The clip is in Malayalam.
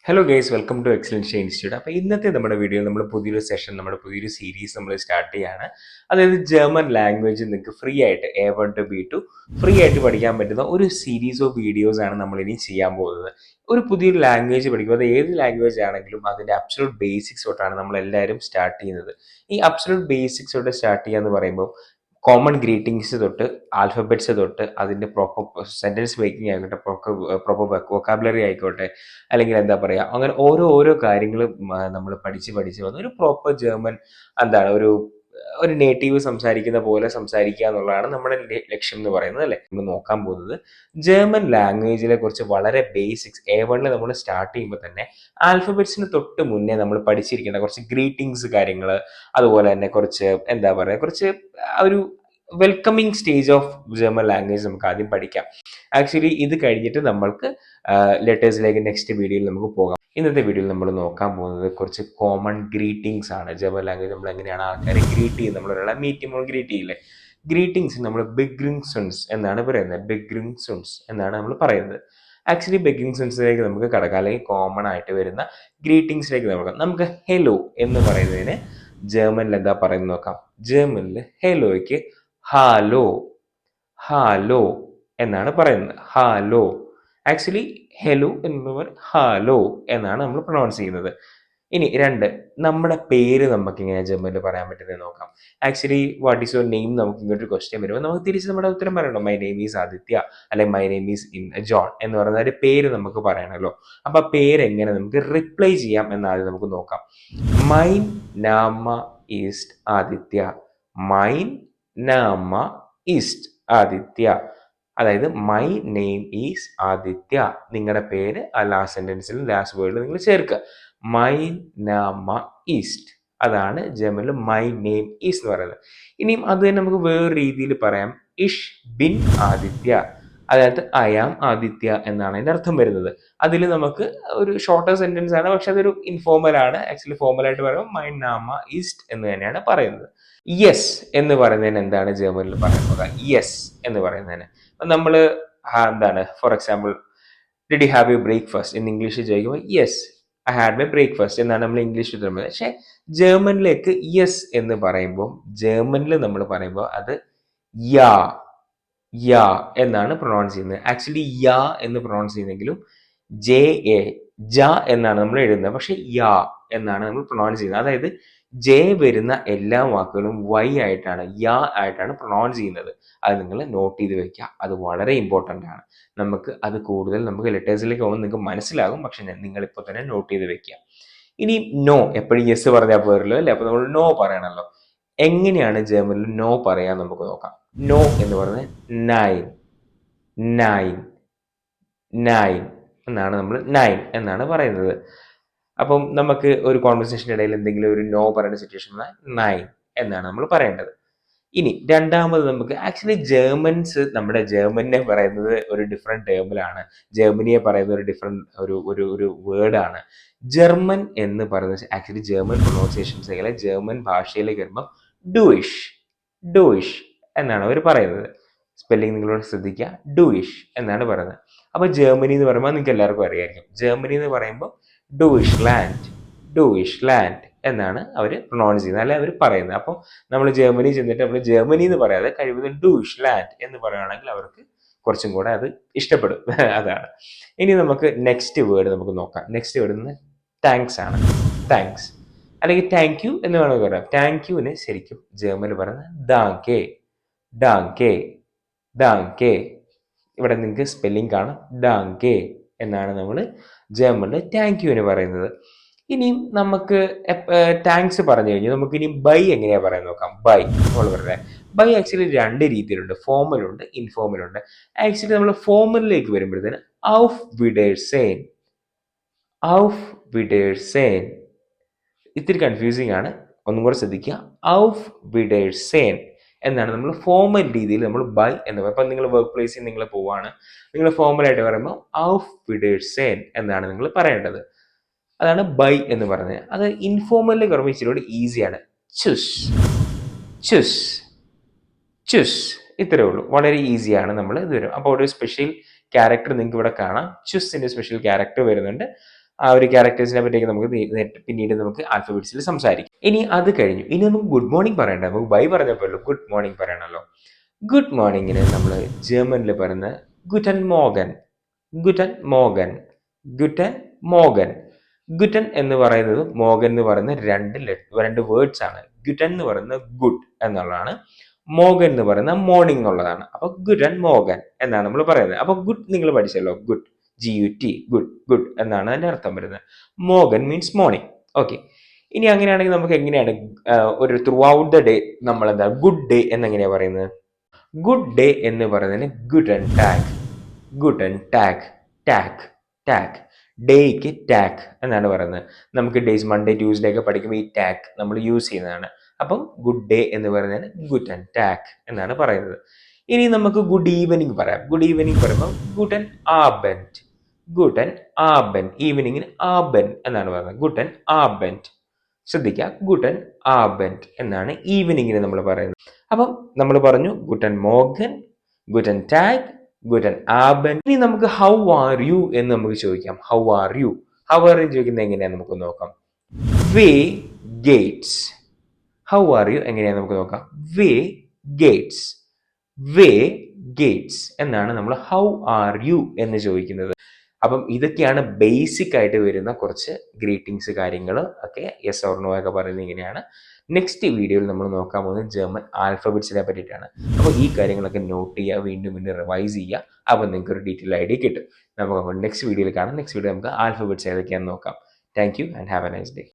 Hello guys, welcome to Excellentia institute. അപ്പോൾ ഇന്നത്തെ നമ്മുടെ വീഡിയോ നമ്മൾ പുതിയൊരു സെഷൻ, നമ്മുടെ പുതിയൊരു സീരീസ് നമ്മൾ സ്റ്റാർട്ട് ചെയ്യാണ്. അതായത് ജർമ്മൻ ലാംഗ്വേജ് നിങ്ങൾക്ക് ഫ്രീ ആയിട്ട് A1 to B2 ഫ്രീ ആയിട്ട് പഠിക്കാൻ പറ്റുന്ന ഒരു സീരീസ് ഓഫ് വീഡിയോസ് ആണ് നമ്മൾ ഇനി ചെയ്യാൻ പോകുന്നത്. ഒരു പുതിയൊരു ലാംഗ്വേജ് പഠിക്കുമ്പോൾ അത് ഏത് ലാംഗ്വേജ് ആണെങ്കിലും അതിൻ്റെ അബ്സല്യൂട്ട് ബേസിക്സ് തൊട്ടാണ് നമ്മൾ എല്ലാവരും സ്റ്റാർട്ട് ചെയ്യുന്നത്. ഈ അബ്സല്യൂട്ട് ബേസിക്സ് തൊട്ട് സ്റ്റാർട്ട് ചെയ്യുക എന്ന് പറയുമ്പോൾ കോമൺ ഗ്രീറ്റിംഗ്സ് തൊട്ട് ആൽഫബറ്റ്സ് തൊട്ട് അതിൻ്റെ പ്രോപ്പർ സെൻറ്റൻസ് മേക്കിംഗ് ആയിക്കോട്ടെ, പ്രോപ്പർ വൊക്കാബുലറി ആയിക്കോട്ടെ, അല്ലെങ്കിൽ എന്താ പറയുക, അങ്ങനെ ഓരോ കാര്യങ്ങളും നമ്മൾ പഠിച്ച് വന്ന് ഒരു പ്രോപ്പർ ജർമ്മൻ എന്താണ് ഒരു നേറ്റീവ് സംസാരിക്കുന്ന പോലെ സംസാരിക്കുക എന്നുള്ളതാണ് നമ്മുടെ ലക്ഷ്യം എന്ന് പറയുന്നത് അല്ലേ. നമ്മൾ നോക്കാൻ പോകുന്നത് ജർമ്മൻ ലാംഗ്വേജിനെ കുറിച്ച് വളരെ ബേസിക്സ് A1 നമ്മൾ സ്റ്റാർട്ട് ചെയ്യുമ്പോൾ തന്നെ ആൽഫബറ്റ്സിന് തൊട്ട് മുന്നേ നമ്മൾ പഠിച്ചിരിക്കേണ്ട കുറച്ച് ഗ്രീറ്റിംഗ്സ് കാര്യങ്ങൾ, അതുപോലെ തന്നെ കുറച്ച് എന്താ പറയുക, കുറച്ച് ഒരു welcoming stage of German language നമുക്ക് ആദ്യം പഠിക്കാം. ആക്ച്വലി ഇത് കഴിഞ്ഞിട്ട് നമ്മൾക്ക് ലെറ്റേഴ്സിലേക്ക് നെക്സ്റ്റ് വീഡിയോയിൽ നമുക്ക് പോകാം. ഇന്നത്തെ വീഡിയോയിൽ നമ്മൾ നോക്കാൻ പോകുന്നത് കുറച്ച് കോമൺ ഗ്രീറ്റിംഗ്സ് ആണ്. ജർമ്മൻ ലാംഗ്വേജ് നമ്മൾ എങ്ങനെയാണ് ആൾക്കാരെ ഗ്രീറ്റ് ചെയ്യുന്നത്, നമ്മളൊരാളെ മീറ്റ് ചെയ്യുമ്പോൾ ഗ്രീറ്റ് ചെയ്യില്ലേ, ഗ്രീറ്റിംഗ്സ് നമ്മൾ ബെഗ്രിങ്സുൺസ് എന്നാണ് പറയുന്നത്. ബെഗ്രിങ്സുൺസ് എന്നാണ് നമ്മൾ പറയുന്നത്. ആക്ച്വലി ബെഗ്രിങ്സുൺസിലേക്ക് നമുക്ക് കടക്കാം, അല്ലെങ്കിൽ കോമൺ ആയിട്ട് വരുന്ന ഗ്രീറ്റിംഗ്സിലേക്ക് നമുക്ക് ഹെലോ എന്ന് പറയുന്നതിന് ജർമ്മനിൽ എന്താ പറയുന്നത് നോക്കാം. ജർമ്മനിൽ ഹെലോയ്ക്ക് ഹാലോ, ഹാലോ എന്നാണ് പറയുന്നത്. ഹാലോ. ആക്ച്വലി ഹെലോ എന്നവർ ഹാലോ എന്നാണ് നമ്മൾ പ്രൊണൗൺസ് ചെയ്യുന്നത്. ഇനി രണ്ട്, നമ്മുടെ പേര് നമുക്ക് ഇങ്ങനെ ജർമ്മനിൽ പറയാൻ പറ്റുന്നത് നോക്കാം. Actually what is your name നമുക്ക് ഇങ്ങോട്ടൊരു ക്വസ്റ്റ്യൻ വരുമ്പോൾ നമുക്ക് തിരിച്ച് നമ്മുടെ ഉത്തരം പറയണോ. മൈ നെയിം ഈസ് ആദിത്യ, അല്ലെങ്കിൽ മൈ നെയിം ഈസ് ജോൺ എന്ന് പറയുന്ന ഒരു പേര് നമുക്ക് പറയണമല്ലോ. അപ്പം ആ പേര് എങ്ങനെ നമുക്ക് റിപ്ലൈ ചെയ്യാം എന്നാദ്യം നമുക്ക് നോക്കാം. മൈൻ നാമ ഈസ്റ്റ് ആദിത്യ, മൈൻ നാമ ഈസ്റ്റ് ആദിത്യ. അതായത് മൈ നെയിം ഈസ് ആദിത്യ, നിങ്ങളുടെ പേര് ആ ലാസ്റ്റ് സെന്റൻസിൽ ലാസ്റ്റ് വേർഡിൽ നിങ്ങൾ ചേർക്കുക. മൈ നാമ ഈസ്റ്റ്, അതാണ് ജർമ്മനിൽ മൈ നെയിം ഈസ് എന്ന് പറയുന്നത്. ഇനിയും അത് തന്നെ നമുക്ക് വേറെ രീതിയിൽ പറയാം. ഇഷ് ബിൻ ആദിത്യ, അതായത് ഐ ആം ആദിത്യ എന്നാണ് അതിൻ്റെ അർത്ഥം വരുന്നത്. അതിൽ നമുക്ക് ഒരു ഷോർട്ടർ സെന്റൻസ് ആണ്, പക്ഷെ അതൊരു ഇൻഫോർമൽ ആണ്. ആക്ച്വലി ഫോർമലായിട്ട് പറയുമ്പോൾ മൈ നാമ ഈസ്റ്റ് എന്ന് തന്നെയാണ് പറയുന്നത്. യെസ് എന്ന് പറയുന്നതിന് എന്താണ് ജർമ്മനിൽ പറയുന്നത്? യെസ് എന്ന് പറയുന്നതിന് നമ്മൾ എന്താണ്, for example, did you have you breakfast എന്ന് ഇംഗ്ലീഷിൽ ചോദിക്കുമ്പോൾ yes I had my breakfast എന്നാണ് നമ്മൾ ഇംഗ്ലീഷിൽ പറയുന്നത്. പക്ഷേ ജർമ്മനിലേക്ക് യെസ് എന്ന് പറയുമ്പോൾ, ജർമ്മനിൽ നമ്മൾ പറയുമ്പോൾ അത് യാ, യാ എന്നാണ് പ്രൊണൗൺസ് ചെയ്യുന്നത്. ആക്ച്വലി യാ എന്ന് പ്രൊണൗൺസ് ചെയ്യുന്നെങ്കിലും ജെ എ, ജ എന്നാണ് നമ്മൾ എഴുതുന്നത്, പക്ഷെ യാ എന്നാണ് നമ്മൾ പ്രൊണൗൺസ് ചെയ്യുന്നത്. അതായത് ജെ വരുന്ന എല്ലാ വാക്കുകളും വൈ ആയിട്ടാണ്, യാ ആയിട്ടാണ് പ്രൊണൗൺസ് ചെയ്യുന്നത്. അത് നിങ്ങൾ നോട്ട് ചെയ്ത് വെക്കുക, അത് വളരെ ഇമ്പോർട്ടൻ്റ് ആണ്. നമുക്ക് അത് കൂടുതൽ നമുക്ക് ലെറ്റേഴ്സിലേക്ക് പോകുമ്പോൾ നിങ്ങൾക്ക് മനസ്സിലാകും, പക്ഷെ നിങ്ങളിപ്പോൾ തന്നെ നോട്ട് ചെയ്ത് വെക്കുക. ഇനി നോ, എപ്പോഴും യെസ് പറഞ്ഞാൽ പോരല്ലോ അല്ലേ, അപ്പോൾ നമ്മൾ നോ പറയണമല്ലോ. എങ്ങനെയാണ് ജർമ്മനിൽ നോ പറയാൻ നമുക്ക് നോക്കാം. നോ എന്ന് പറയുന്നത് നൈൻ, നൈൻ, നൈൻ എന്നാണ് നമ്മൾ നൈൻ എന്നാണ് പറയുന്നത്. അപ്പം നമുക്ക് ഒരു കോൺവെർസേഷൻ്റെ ഇടയിൽ എന്തെങ്കിലും ഒരു നോ പറയുന്ന സിറ്റുവേഷൻ വന്നാൽ നൈൻ എന്നാണ് നമ്മൾ പറയേണ്ടത്. ഇനി രണ്ടാമത് നമുക്ക് ആക്ച്വലി ജർമ്മൻസ് നമ്മുടെ ജർമ്മനെ പറയുന്നത് ഒരു ഡിഫറെൻറ്റ് ടേമിലാണ്, ജർമ്മനിയെ പറയുന്നത് ഒരു ഡിഫറെൻറ്റ് ഒരു വേർഡാണ്. ജർമ്മൻ എന്ന് പറയുന്നത് ആക്ച്വലി ജർമ്മൻ പ്രൊനൗൺസിയേഷൻസ് അല്ലെങ്കിൽ ജർമ്മൻ ഭാഷയിലേക്ക് വരുമ്പോൾ ഡൂയിഷ്, ഡൂയിഷ് എന്നാണ് അവർ പറയുന്നത്. സ്പെല്ലിംഗ് നിങ്ങളോട് ശ്രദ്ധിക്കുക, ഡൂയിഷ് എന്നാണ് പറയുന്നത്. അപ്പോൾ ജർമ്മനി എന്ന് പറയുമ്പോൾ നിങ്ങൾക്ക് എല്ലാവർക്കും അറിയാമായിരിക്കും. ജർമ്മനി എന്ന് പറയുമ്പോൾ ഡൂയിഷ് ലാൻഡ്, ഡൂയിഷ് ലാൻഡ് എന്നാണ് അവർ പ്രൊണൗൺസ് ചെയ്യുന്നത്, അല്ലെ അവർ പറയുന്നത്. അപ്പം നമ്മൾ ജർമ്മനി ചെന്നിട്ട് നമ്മൾ ജർമ്മനി എന്ന് പറയാതെ കഴിവതും ഡൂയിഷ് ലാൻഡ് എന്ന് പറയുകയാണെങ്കിൽ അവർക്ക് കുറച്ചും കൂടെ അത് ഇഷ്ടപ്പെടും. അതാണ്. ഇനി നമുക്ക് നെക്സ്റ്റ് വേർഡ് നമുക്ക് നോക്കാം. നെക്സ്റ്റ് വേർഡ് താങ്ക്സ് ആണ്. താങ്ക്സ് അല്ലെങ്കിൽ താങ്ക് യു എന്ന് വേണമെങ്കിൽ പറയാം. താങ്ക് യുവിന് ശരിക്കും ജർമ്മനിൽ പറയുന്നത് ഡാങ്കെ, ഡാങ്കെ, ഡാങ്കെ. ഇവിടെ നിങ്ങൾക്ക് സ്പെല്ലിംഗ് കാണാം, ഡാങ്കെ എന്നാണ് നമ്മൾ ജർമ്മനിൽ താങ്ക് യുവിന് പറയുന്നത്. ഇനിയും നമുക്ക് താങ്ക്സ് പറഞ്ഞു കഴിഞ്ഞാൽ നമുക്ക് ഇനി ബൈ എങ്ങനെയാ പറയാൻ നോക്കാം. ബൈ നമ്മൾ പറയുന്നത് ബൈ ആക്ച്വലി രണ്ട് രീതിയിലുണ്ട്, ഫോർമലുണ്ട്, ഇൻഫോർമലുണ്ട്. ആക്ച്വലി നമ്മൾ ഫോർമലിലേക്ക് വരുമ്പോഴത്തേന് ഔഫ് വിഡേഴ്സേൻ, ഔഫ് വിഡേഴ്സേൻ. ഇത്തിരി കൺഫ്യൂസിങ് ആണ്, ഒന്നും കൂടെ ശ്രദ്ധിക്കുക. ഔഫ് വിഡേഴ്സേൻ എന്നാണ് നമ്മൾ ഫോർമൽ രീതിയിൽ നമ്മൾ ബൈ എന്ന് പറയുമ്പോൾ. അപ്പം നിങ്ങൾ വർക്ക് പ്ലേസിൽ നിങ്ങൾ പോവാണ്, നിങ്ങൾ ഫോർമലായിട്ട് പറയുമ്പോൾ ഔഫ് വിഡേഴ്സേൻ എന്നാണ് നിങ്ങൾ പറയേണ്ടത്. അതാണ് ബൈ എന്ന് പറയുന്നത്. അത് ഇൻഫോർമലിലേക്ക് പറയുമ്പോൾ ഇച്ചിരി കൂടി ഈസിയാണ്. ചുസ്, ചുസ്, ചുസ്, ഇത്രയേ ഉള്ളൂ. വളരെ ഈസിയാണ് നമ്മൾ ഇത് വരും. അപ്പോൾ ഒരു സ്പെഷ്യൽ ക്യാരക്ടർ നിങ്ങൾക്ക് ഇവിടെ കാണാം. ചുസിൻ്റെ സ്പെഷ്യൽ ക്യാരക്ടർ വരുന്നുണ്ട്. ആ ഒരു ക്യാരക്ടേഴ്സിനെ പറ്റിയൊക്കെ നമുക്ക് പിന്നീട് നമുക്ക് ആൽഫബറ്റ്സിൽ സംസാരിക്കാം. ഇനി അത് കഴിഞ്ഞു. ഇനി നമുക്ക് ഗുഡ് മോർണിംഗ് പറയണ്ട. നമുക്ക് ബൈ പറഞ്ഞപ്പോഴല്ലോ ഗുഡ് മോർണിംഗ് പറയണമല്ലോ. ഗുഡ് മോർണിംഗിന് നമ്മൾ ജർമ്മനിൽ പറയുന്ന ഗുട്ടൻ മോർഗൻ, ഗുട്ടൻ മോർഗൻ, ഗുട്ടൻ മോർഗൻ. ഗുട്ടൻ എന്ന് പറയുന്നത് മോർഗൻ എന്ന് പറയുന്ന രണ്ട് വേർഡ്സ് ആണ്. ഗുട്ടൻ എന്ന് പറയുന്നത് ഗുഡ് എന്നുള്ളതാണ്, മോർഗൻ എന്ന് പറയുന്നത് മോർണിംഗ് എന്നുള്ളതാണ്. അപ്പൊ ഗുട്ടൻ മോർഗൻ എന്നാണ് നമ്മൾ പറയുന്നത്. അപ്പൊ ഗുഡ് നിങ്ങൾ പഠിച്ചല്ലോ, ഗുഡ്, GUT, ഗുഡ്, ഗുഡ് എന്നാണ് അതിന്റെ അർത്ഥം വരുന്നത്. Morgan means morning. ഓക്കെ, ഇനി അങ്ങനെയാണെങ്കിൽ നമുക്ക് എങ്ങനെയാണ് ഒരു ത്രൂ ഔട്ട് ദ ഡേ നമ്മൾ എന്താ ഗുഡ് ഡേ എന്നെങ്ങനെയാ പറയുന്നത്? ഗുഡ് ഡേ എന്ന് പറയുന്നതിന് ഗുട്ടൻ ടാഗ്, ഗുട്ടൻ ടാഗ്, ടാഗ്, ടാഗ്. ഡേയ്ക്ക് ടാഗ് എന്നാണ് പറയുന്നത്. നമുക്ക് ഡേയ്സ് മൺഡേ ട്യൂസ്ഡേ ഒക്കെ പഠിക്കുമ്പോൾ ഈ ടാഗ് നമ്മൾ യൂസ് ചെയ്യുന്നതാണ്. അപ്പം ഗുഡ് ഡേ എന്ന് പറയുന്നതിന് ഗുട്ടൻ ടാഗ് എന്നാണ് പറയുന്നത്. ഇനി നമുക്ക് ഗുഡ് ഈവനിങ് പറയാം. ഗുഡ് ഈവനിങ് പറയുമ്പോൾ ഗുട്ടൻ ആബെൻഡ്, ഗുട്ടൻ ആബെൻഡ്. ഈവനിങ്ങിന് ആബെൻഡ് എന്നാണ് പറയുന്നത്. ഗുട്ടൻ ആബെൻഡ്. ശ്രദ്ധിക്കുക, ഗുട്ടൻ ആബെൻഡ് എന്നാണ് ഈവനിങ്ങിന് നമ്മൾ പറയുന്നത്. അപ്പം നമ്മൾ പറഞ്ഞു ഗുട്ടൻ മോർഗൻ, ഗുട്ടൻ ടാഗ്, ഗുട്ടൻ ആബെൻഡ്. ഇനി നമുക്ക് ഹൗ ആർ യു എന്ന് നമുക്ക് ചോദിക്കാം. How are you, how are you ചോദിക്കുന്നത് എങ്ങനെയാ നമുക്ക് നോക്കാം. വേ ഗേറ്റ്സ്. ഹൗ ആർ യു എങ്ങനെയാ നമുക്ക് നോക്കാം. വേ ഗേറ്റ്സ്, വേ ഗേറ്റ്സ് എന്നാണ് നമ്മൾ ഹൗ ആർ യു എന്ന് ചോദിക്കുന്നത്. അപ്പം ഇതൊക്കെയാണ് ബേസിക് ആയിട്ട് വരുന്ന കുറച്ച് ഗ്രീറ്റിംഗ്സ് കാര്യങ്ങൾ ഒക്കെ. യെസ് ഓർ നോ ഒക്കെ പറയുന്നത് ഇങ്ങനെയാണ്. നെക്സ്റ്റ് വീഡിയോയിൽ നമ്മൾ നോക്കാൻ പോകുന്നത് ജർമ്മൻ ആൽഫബറ്റ്സിനെ പറ്റിയിട്ടാണ്. അപ്പോൾ ഈ കാര്യങ്ങളൊക്കെ നോട്ട് ചെയ്യുക, വീണ്ടും റിവൈസ് ചെയ്യുക. അപ്പോൾ നിങ്ങൾക്ക് ഒരു ഡീറ്റെയിൽ ഐഡിയ കിട്ടും. നമുക്ക് നെക്സ്റ്റ് വീഡിയോയിൽ കാണാം. നെക്സ്റ്റ് വീഡിയോ നമുക്ക് ആൽഫബറ്റ്സ് ഏതൊക്കെയാണെന്ന് നോക്കാം. Thank you and have A nice day.